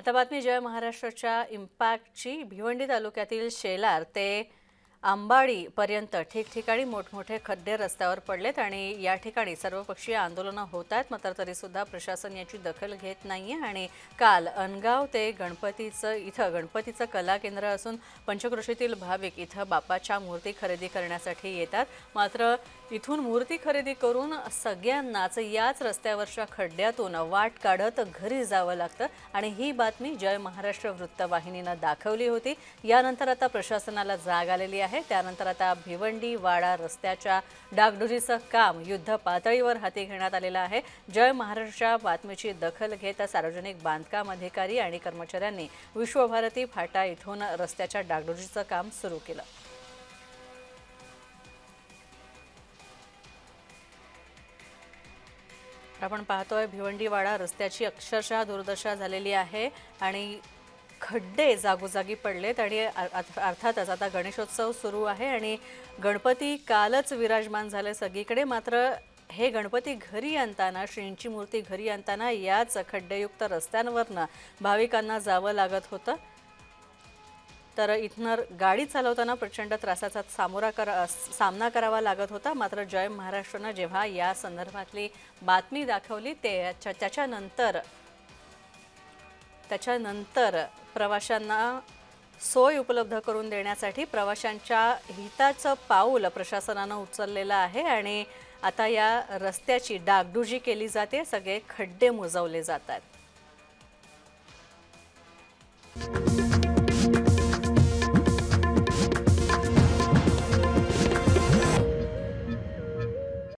आता बातमी जय महाराष्ट्राच्या इम्पॅक्टची। भिवंडी तालुक्यातील शेलार ते आंबाडी पर्यंत ठिकठिकाणी मोठमोठे खड्डे रस्त्यावर पडलेत आणि या ठिकाणी सर्वपक्षीय आंदोलनं होत आहेत, मात्र तरी सुद्धा प्रशासन याची दखल घेत नाहीये। आणि काल अनगाव ते गणपतीचं कला केंद्र असून पंचक्रोशीतील भाविक इथं बाप्पाच्या मूर्ती खरेदी करण्यासाठी येतात, मात्र इथून मूर्ती खरेदी करून सगळ्यांनाच याच रस्त्यावरच्या खड्ड्यातून वाट काढत घरी जावं लागतं आणि ही बातमी जय महाराष्ट्र वृत्तवाहिनीने दाखवली होती। यानंतर आता प्रशासनाला जाग आलेली आहे। त्यानंतर आता भिवंडी वाडा रस्त्याच्या डागडुजीचं काम युद्ध पातळीवर हाती घेण्यात आलेलं आहे। जय महाराष्ट्राच्या बातमीची दखल घेत सार्वजनिक बांधकाम अधिकारी आणि कर्मचाऱ्यांनी विश्वभारती फाटा इथून रस्त्याच्या डागडुजीचं काम सुरू केलं। आपण पाहतोय भिवंडी वाडा रस्त्याची अक्षरशः दुर्दशा झालेली आहे आणि खड्डे जागोजागी पडलेत आणि अर्थातच आता गणेशोत्सव सुरू आहे आणि गणपती कालच विराजमान झाले सगळीकडे, मात्र हे गणपती घरी आणताना श्रींची मूर्ती घरी आणताना याच खड्डेयुक्त रस्त्यांवरनं भाविकांना जावं लागत होतं। तर इथनं गाडी चालवताना प्रचंड त्रासाचा सामना करावा लागत होता। मात्र जय महाराष्ट्रानं जेव्हा या संदर्भातली बातमी दाखवली त्याच्यानंतर प्रवाशांना सोय उपलब्ध करून देण्यासाठी प्रवाशांच्या हिताचं पाऊल प्रशासनानं उचललेलं आहे आणि आता या रस्त्याची डागडुजी केली जाते, सगळे खड्डे मुजवले जातात।